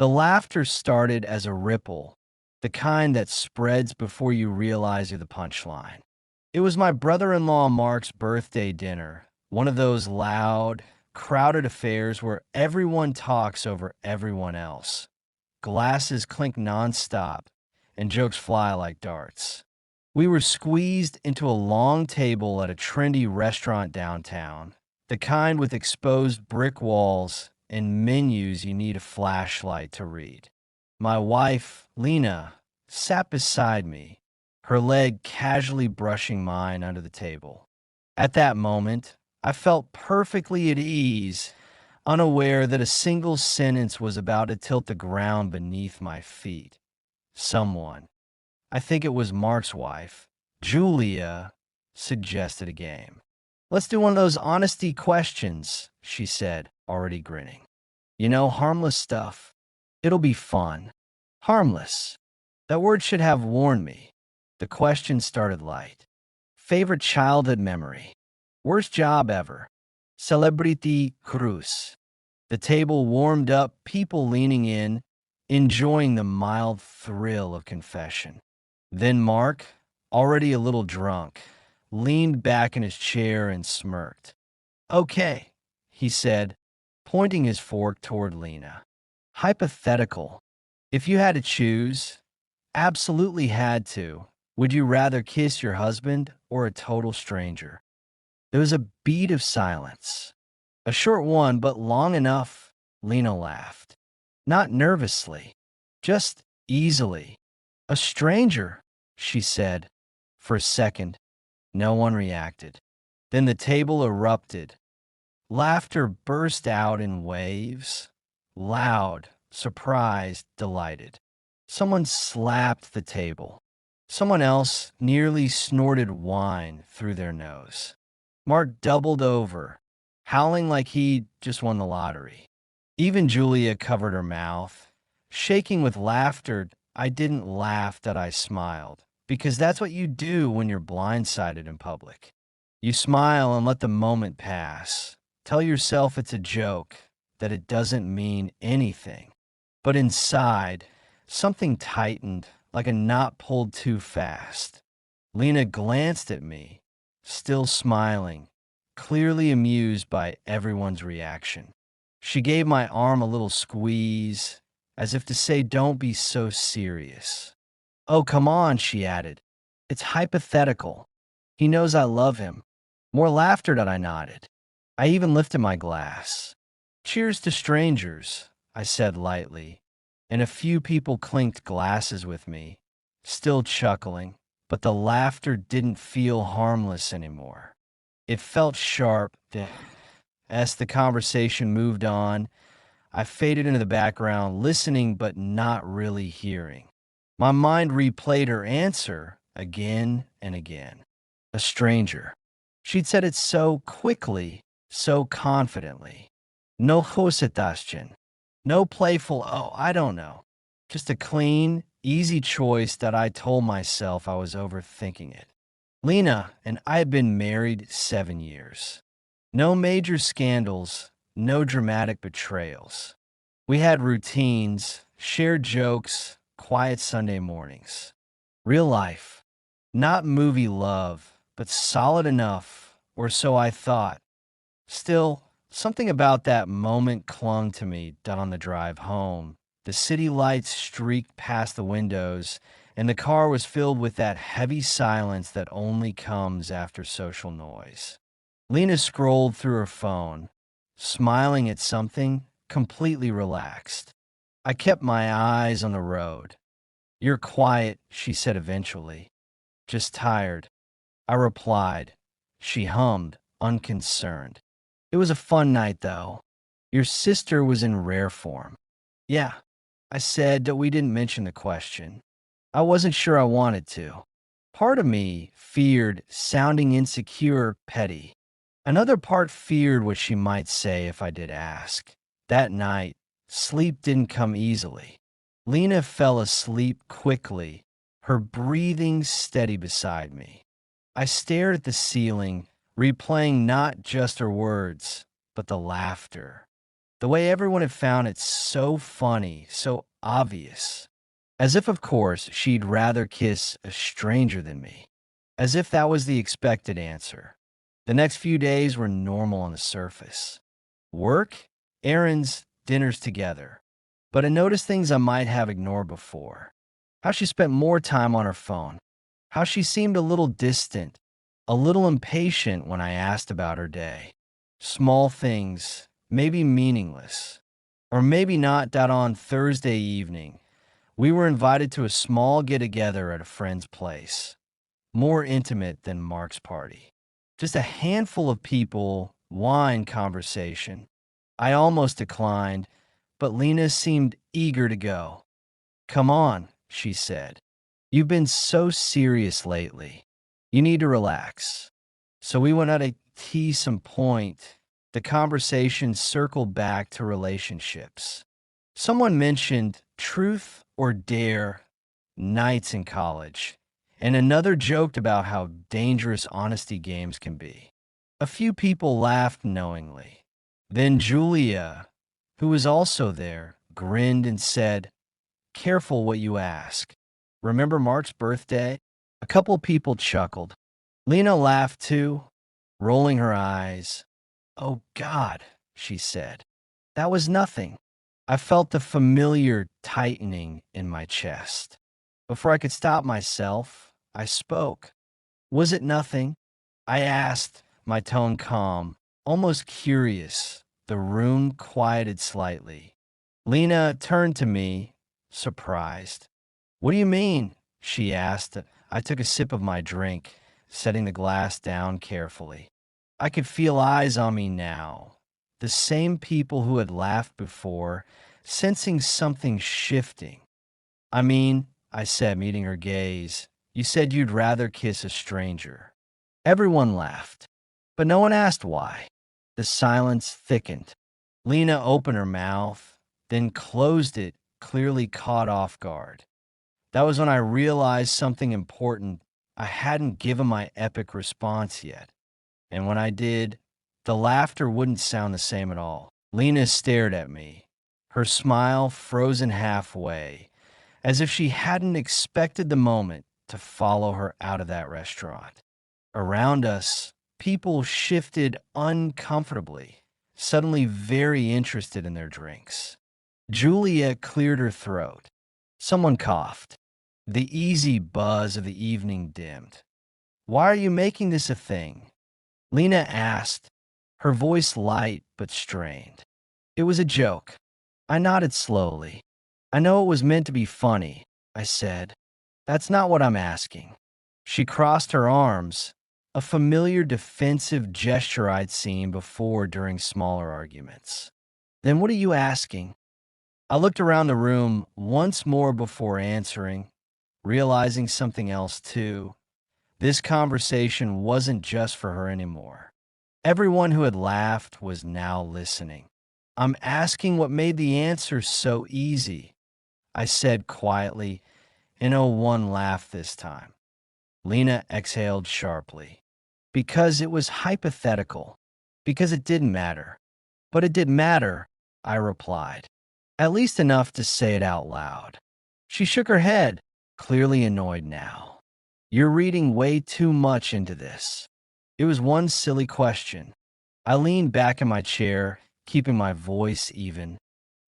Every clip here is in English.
The laughter started as a ripple, the kind that spreads before you realize you're the punchline. It was my brother-in-law Mark's birthday dinner, one of those loud, crowded affairs where everyone talks over everyone else. Glasses clink nonstop, and jokes fly like darts. We were squeezed into a long table at a trendy restaurant downtown, the kind with exposed brick walls and menus you need a flashlight to read. My wife, Lena, sat beside me, her leg casually brushing mine under the table. At that moment, I felt perfectly at ease, unaware that a single sentence was about to tilt the ground beneath my feet. Someone, I think it was Mark's wife, Julia, suggested a game. "Let's do one of those honesty questions," she said, already grinning. "You know, harmless stuff. It'll be fun." Harmless. That word should have warned me. The question started light. Favorite childhood memory. Worst job ever. Celebrity Cruz. The table warmed up, people leaning in, enjoying the mild thrill of confession. Then Mark, already a little drunk, leaned back in his chair and smirked. "Okay," he said, pointing his fork toward Lena. "Hypothetical. If you had to choose, absolutely had to, would you rather kiss your husband or a total stranger?" There was a beat of silence. A short one, but long enough. Lena laughed. Not nervously, just easily. "A stranger," she said. For a second, no one reacted. Then the table erupted. Laughter burst out in waves. Loud, surprised, delighted. Someone slapped the table. Someone else nearly snorted wine through their nose. Mark doubled over, howling like he'd just won the lottery. Even Julia covered her mouth. Shaking with laughter, I didn't laugh that I smiled, because that's what you do when you're blindsided in public. You smile and let the moment pass. Tell yourself it's a joke, that it doesn't mean anything. But inside, something tightened, like a knot pulled too fast. Lena glanced at me, still smiling, clearly amused by everyone's reaction. She gave my arm a little squeeze, as if to say, "Don't be so serious." "Oh, come on," she added. "It's hypothetical. He knows I love him." More laughter that I nodded. I even lifted my glass. "Cheers to strangers," I said lightly, and a few people clinked glasses with me, still chuckling, but the laughter didn't feel harmless anymore. It felt sharp. As the conversation moved on, I faded into the background, listening but not really hearing. My mind replayed her answer again and again. A stranger. She'd said it so quickly, so confidently. No hositashin. No playful, "oh, I don't know." Just a clean, easy choice that I told myself I was overthinking it. Lena and I had been married 7 years. No major scandals, no dramatic betrayals. We had routines, shared jokes, quiet Sunday mornings. Real life. Not movie love, but solid enough, or so I thought. Still, something about that moment clung to me on the drive home. The city lights streaked past the windows, and the car was filled with that heavy silence that only comes after social noise. Lena scrolled through her phone, smiling at something, completely relaxed. I kept my eyes on the road. "You're quiet," she said eventually. "Just tired." I replied. She hummed, unconcerned. "It was a fun night, though. Your sister was in rare form." "Yeah," I said, that we didn't mention the question. I wasn't sure I wanted to. Part of me feared sounding insecure, petty. Another part feared what she might say if I did ask. That night, sleep didn't come easily. Lena fell asleep quickly, her breathing steady beside me. I stared at the ceiling, replaying not just her words, but the laughter. The way everyone had found it so funny, so obvious. As if, of course, she'd rather kiss a stranger than me. As if that was the expected answer. The next few days were normal on the surface. Work, errands, dinners together. But I noticed things I might have ignored before. How she spent more time on her phone. How she seemed a little distant, a little impatient when I asked about her day. Small things, maybe meaningless. Or maybe not that on Thursday evening, we were invited to a small get-together at a friend's place. More intimate than Mark's party. Just a handful of people, wine conversation. I almost declined, but Lena seemed eager to go. "Come on," she said. "You've been so serious lately. You need to relax." So we went out to tea some point. The conversation circled back to relationships. Someone mentioned truth or dare nights in college, and another joked about how dangerous honesty games can be. A few people laughed knowingly. Then Julia, who was also there, grinned and said, "Careful what you ask. Remember Mark's birthday?" A couple people chuckled. Lena laughed too, rolling her eyes. "Oh, God," she said. "That was nothing." I felt the familiar tightening in my chest. Before I could stop myself, I spoke. "Was it nothing?" I asked, my tone calm, almost curious. The room quieted slightly. Lena turned to me, surprised. "What do you mean?" she asked. I took a sip of my drink, setting the glass down carefully. I could feel eyes on me now. The same people who had laughed before, sensing something shifting. "I mean," I said, meeting her gaze, "you said you'd rather kiss a stranger." Everyone laughed, but no one asked why. The silence thickened. Lena opened her mouth, then closed it, clearly caught off guard. That was when I realized something important. I hadn't given my epic response yet. And when I did, the laughter wouldn't sound the same at all. Lena stared at me, her smile frozen halfway, as if she hadn't expected the moment to follow her out of that restaurant. Around us, people shifted uncomfortably, suddenly very interested in their drinks. Julia cleared her throat. Someone coughed. The easy buzz of the evening dimmed. "Why are you making this a thing?" Lena asked, her voice light but strained. "It was a joke." I nodded slowly. "I know it was meant to be funny," I said. "That's not what I'm asking." She crossed her arms, a familiar defensive gesture I'd seen before during smaller arguments. "Then what are you asking?" I looked around the room once more before answering, realizing something else too. This conversation wasn't just for her anymore. Everyone who had laughed was now listening. "I'm asking what made the answer so easy," I said quietly, and one laugh this time. Lena exhaled sharply. "Because it was hypothetical. Because it didn't matter." "But it did matter," I replied. "At least enough to say it out loud." She shook her head, clearly annoyed now. "You're reading way too much into this. It was one silly question." I leaned back in my chair, keeping my voice even.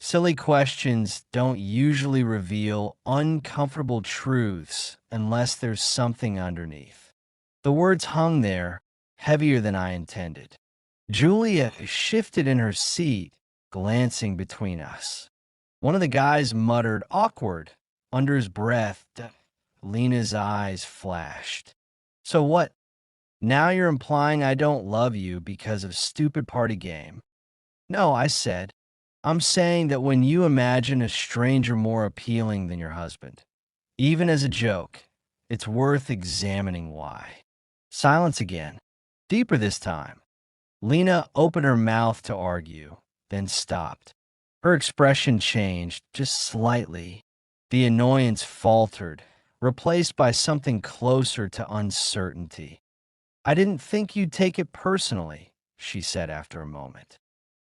Silly questions don't usually reveal uncomfortable truths unless there's something underneath. The words hung there, heavier than I intended. Julia shifted in her seat, glancing between us. One of the guys muttered, "Awkward," under his breath. Lena's eyes flashed. "So what? Now you're implying I don't love you because of stupid party game." "No," I said. "I'm saying that when you imagine a stranger more appealing than your husband, even as a joke, it's worth examining why." Silence again, deeper this time. Lena opened her mouth to argue, then stopped. Her expression changed, just slightly. The annoyance faltered, replaced by something closer to uncertainty. "I didn't think you'd take it personally," she said after a moment.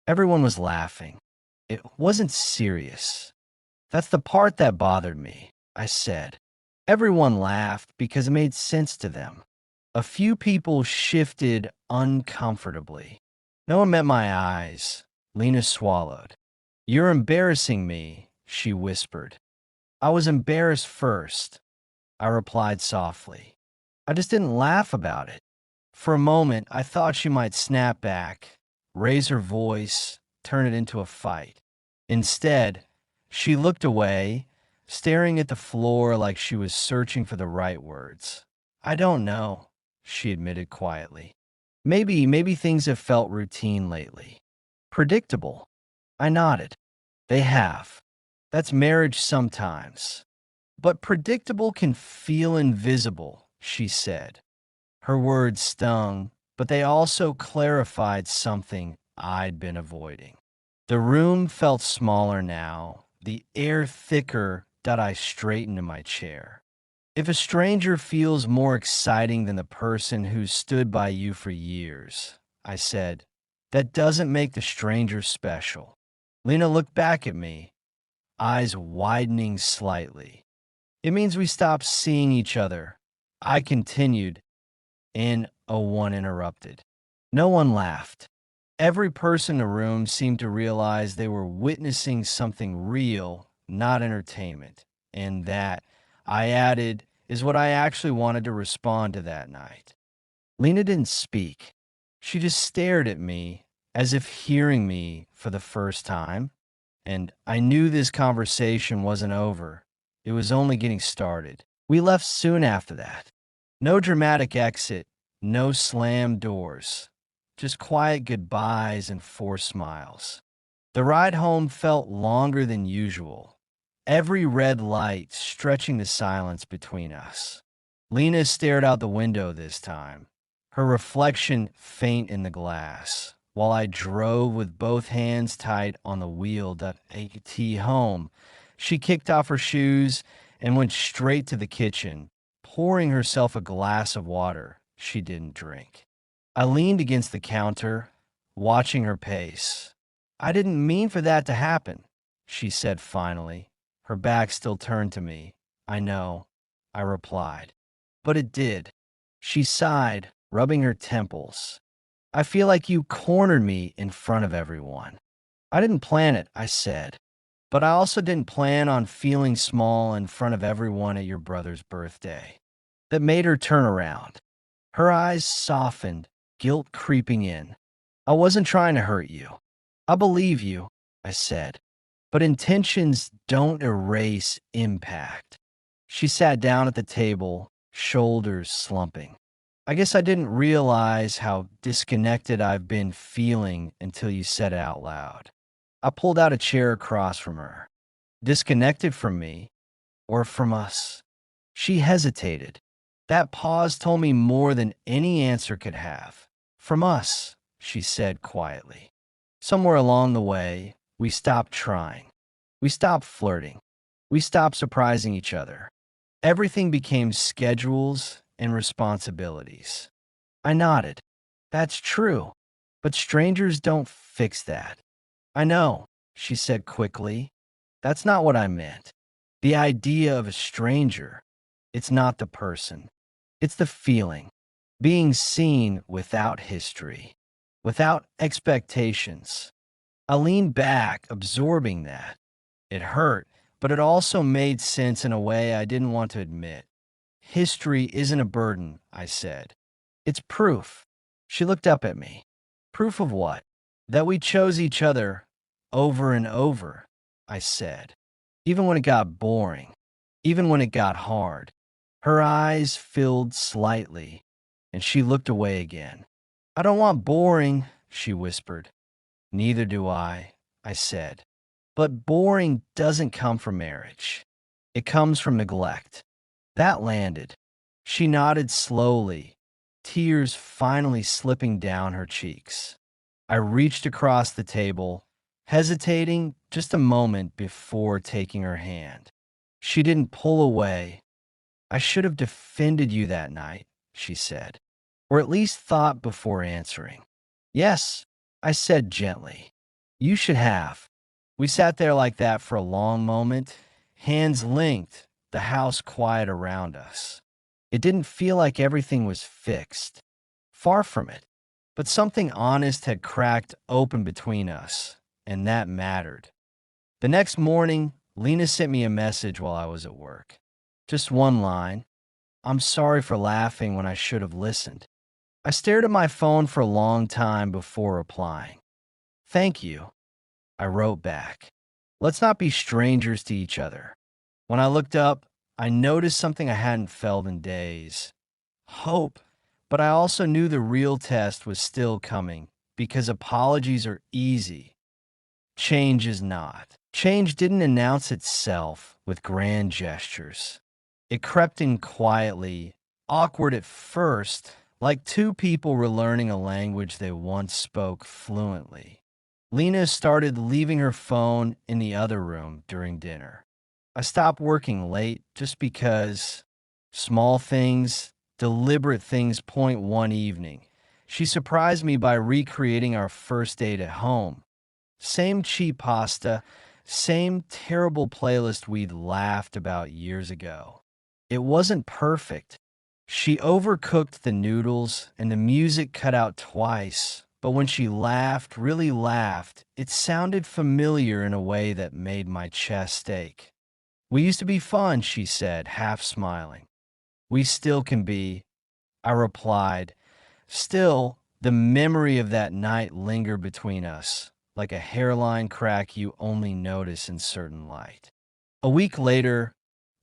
Everyone was laughing. It wasn't serious. That's the part that bothered me, I said. Everyone laughed because it made sense to them. A few people shifted uncomfortably. No one met my eyes. Lena swallowed. You're embarrassing me, she whispered. I was embarrassed first, I replied softly. I just didn't laugh about it. For a moment, I thought she might snap back, raise her voice, turn it into a fight. Instead, she looked away, staring at the floor like she was searching for the right words. I don't know, she admitted quietly. Maybe things have felt routine lately. Predictable. I nodded. They have. That's marriage sometimes. But predictable can feel invisible, she said. Her words stung, but they also clarified something I'd been avoiding. The room felt smaller now, the air thicker that I straightened in my chair. If a stranger feels more exciting than the person who's stood by you for years, I said, that doesn't make the stranger special. Lena looked back at me, eyes widening slightly. It means we stopped seeing each other. I continued, and a one interrupted. No one laughed. Every person in the room seemed to realize they were witnessing something real, not entertainment. And that, I added, is what I actually wanted to respond to that night. Lena didn't speak. She just stared at me as if hearing me for the first time. And I knew this conversation wasn't over. It was only getting started. We left soon after that. No dramatic exit, no slammed doors, just quiet goodbyes and forced smiles. The ride home felt longer than usual, every red light stretching the silence between us. Lena stared out the window this time, her reflection faint in the glass, while I drove with both hands tight on the wheel that AT home. She kicked off her shoes and went straight to the kitchen, pouring herself a glass of water she didn't drink. I leaned against the counter, watching her pace. I didn't mean for that to happen, she said finally, her back still turned to me. I know, I replied. But it did. She sighed, rubbing her temples. I feel like you cornered me in front of everyone. I didn't plan it, I said. But I also didn't plan on feeling small in front of everyone at your brother's birthday. That made her turn around. Her eyes softened, guilt creeping in. I wasn't trying to hurt you. I believe you, I said. But intentions don't erase impact. She sat down at the table, shoulders slumping. I guess I didn't realize how disconnected I've been feeling until you said it out loud. I pulled out a chair across from her. Disconnected from me, or from us? She hesitated. That pause told me more than any answer could have. From us, she said quietly. Somewhere along the way, we stopped trying. We stopped flirting. We stopped surprising each other. Everything became schedules and responsibilities. I nodded. That's true, but strangers don't fix that. I know, she said quickly. That's not what I meant. The idea of a stranger, it's not the person. It's the feeling. Being seen without history, without expectations. I leaned back, absorbing that. It hurt, but it also made sense in a way I didn't want to admit. History isn't a burden, I said. It's proof. She looked up at me. Proof of what? That we chose each other over and over, I said. Even when it got boring, even when it got hard. Her eyes filled slightly, and she looked away again. I don't want boring, she whispered. Neither do I said. But boring doesn't come from marriage. It comes from neglect. That landed. She nodded slowly, tears finally slipping down her cheeks. I reached across the table, hesitating just a moment before taking her hand. She didn't pull away. I should have defended you that night, she said, or at least thought before answering. Yes, I said gently. You should have. We sat there like that for a long moment, hands linked, the house quiet around us. It didn't feel like everything was fixed. Far from it. But something honest had cracked open between us, and that mattered. The next morning, Lena sent me a message while I was at work. Just one line. I'm sorry for laughing when I should have listened. I stared at my phone for a long time before replying. Thank you, I wrote back. Let's not be strangers to each other. When I looked up, I noticed something I hadn't felt in days. Hope. But I also knew the real test was still coming, because apologies are easy. Change is not. Change didn't announce itself with grand gestures. It crept in quietly, awkward at first, like two people relearning a language they once spoke fluently. Lena started leaving her phone in the other room during dinner. I stopped working late just because small things, deliberate things point one evening. She surprised me by recreating our first date at home. Same cheap pasta, same terrible playlist we'd laughed about years ago. It wasn't perfect. She overcooked the noodles and the music cut out twice, but when she laughed, really laughed, it sounded familiar in a way that made my chest ache. We used to be fun, she said, half smiling. We still can be, I replied. Still, the memory of that night lingered between us, like a hairline crack you only notice in certain light. A week later,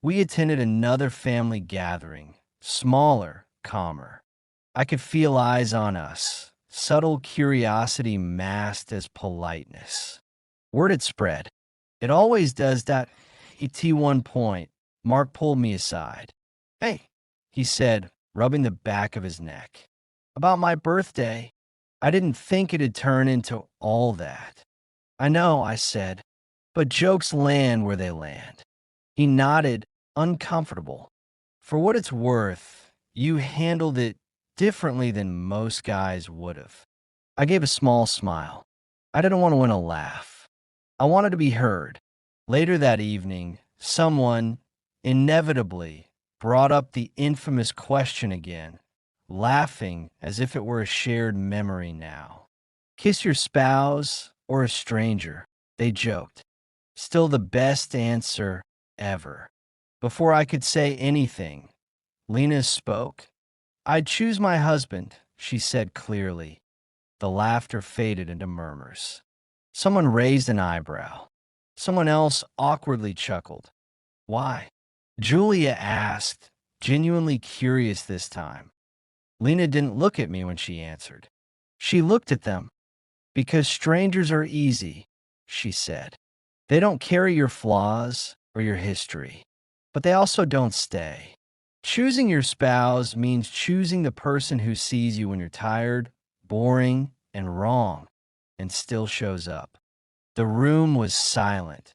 we attended another family gathering, smaller, calmer. I could feel eyes on us, subtle curiosity masked as politeness. Word had spread. It always does that. At one point, Mark pulled me aside. Hey, he said, rubbing the back of his neck. About my birthday. I didn't think it'd turn into all that. I know, I said, but jokes land where they land. He nodded, uncomfortable. For what it's worth, you handled it differently than most guys would have. I gave a small smile. I didn't want to win a laugh. I wanted to be heard. Later that evening, someone, inevitably, brought up the infamous question again, laughing as if it were a shared memory now. Kiss your spouse or a stranger, they joked. Still the best answer ever. Before I could say anything, Lena spoke. I'd choose my husband, she said clearly. The laughter faded into murmurs. Someone raised an eyebrow. Someone else awkwardly chuckled. Why? Julia asked, genuinely curious this time. Lena didn't look at me when she answered. She looked at them. Because strangers are easy, she said. They don't carry your flaws or your history, but they also don't stay. Choosing your spouse means choosing the person who sees you when you're tired, boring, and wrong, and still shows up. The room was silent.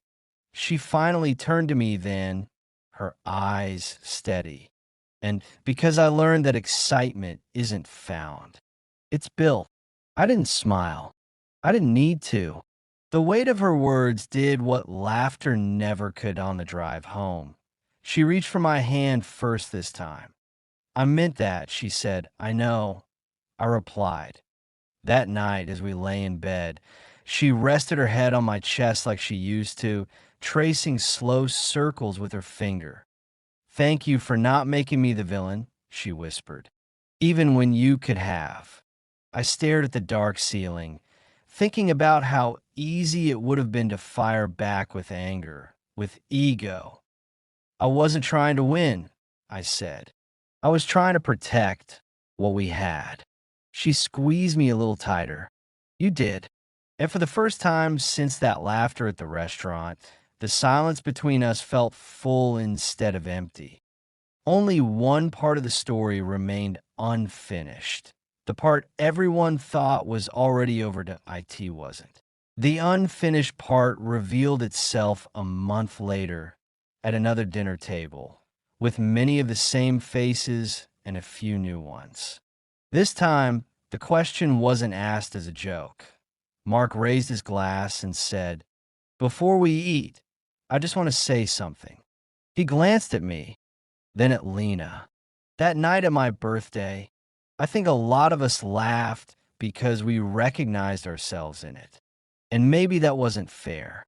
She finally turned to me then, her eyes steady. And because I learned that excitement isn't found, it's built. I didn't smile. I didn't need to. The weight of her words did what laughter never could on the drive home. She reached for my hand first this time. I meant that, she said. I know. I replied. That night, as we lay in bed, she rested her head on my chest like she used to, tracing slow circles with her finger. Thank you for not making me the villain, she whispered, even when you could have. I stared at the dark ceiling, thinking about how easy it would have been to fire back with anger, with ego. I wasn't trying to win, I said. I was trying to protect what we had. She squeezed me a little tighter. You did. And for the first time since that laughter at the restaurant, the silence between us felt full instead of empty. Only one part of the story remained unfinished. The part everyone thought was already over to IT wasn't. The unfinished part revealed itself a month later at another dinner table, with many of the same faces and a few new ones. This time, the question wasn't asked as a joke. Mark raised his glass and said, Before we eat, I just want to say something. He glanced at me, then at Lena. That night at my birthday, I think a lot of us laughed because we recognized ourselves in it. And maybe that wasn't fair.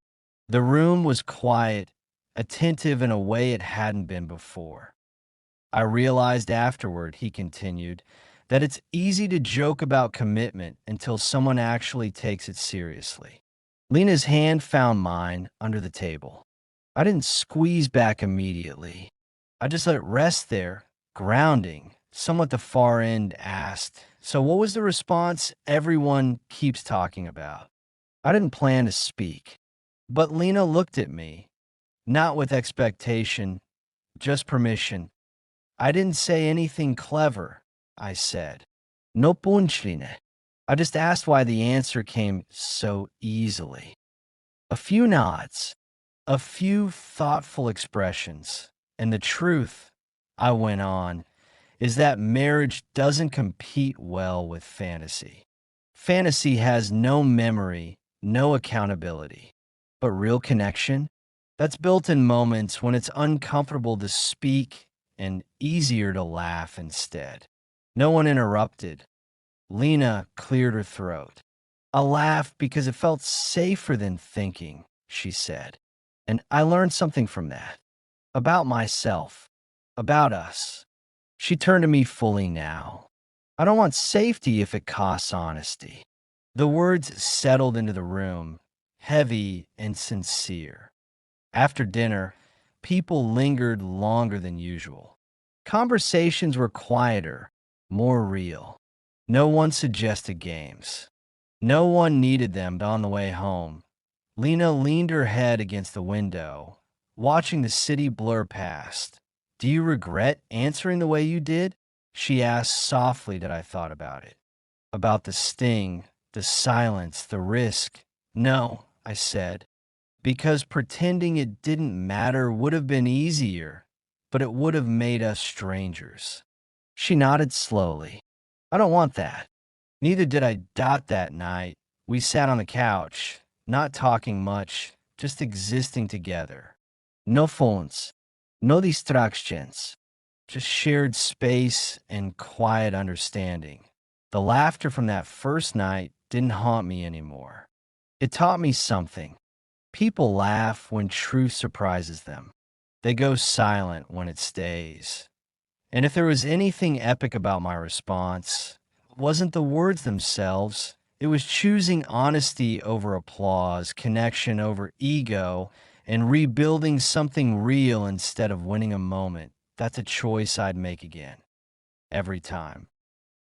The room was quiet, attentive in a way it hadn't been before. I realized afterward, he continued, that it's easy to joke about commitment until someone actually takes it seriously. Lena's hand found mine under the table. I didn't squeeze back immediately. I just let it rest there, grounding. Someone at the far end asked, "So what was the response everyone keeps talking about?" I didn't plan to speak, but Lena looked at me, not with expectation, just permission. I didn't say anything clever, I said. No punchline. I just asked why the answer came so easily. A few nods, a few thoughtful expressions, and the truth, I went on, is that marriage doesn't compete well with fantasy. Fantasy has no memory, no accountability. But real connection, that's built in moments when it's uncomfortable to speak and easier to laugh instead. No one interrupted. Lena cleared her throat. I laughed because it felt safer than thinking, she said. And I learned something from that. About myself. About us. She turned to me fully now. I don't want safety if it costs honesty. The words settled into the room, heavy and sincere. After dinner, people lingered longer than usual. Conversations were quieter, more real. No one suggested games. No one needed them on the way home. Lena leaned her head against the window, watching the city blur past. "Do you regret answering the way you did?" she asked softly that I thought about it. About the sting, the silence, the risk. "No," I said, because pretending it didn't matter would have been easier, but it would have made us strangers. She nodded slowly. "I don't want that." Neither did I. That night. We sat on the couch, not talking much, just existing together. No phones, no distractions, just shared space and quiet understanding. The laughter from that first night didn't haunt me anymore. It taught me something. People laugh when truth surprises them. They go silent when it stays. And if there was anything epic about my response, it wasn't the words themselves. It was choosing honesty over applause, connection over ego, and rebuilding something real instead of winning a moment. That's a choice I'd make again, every time.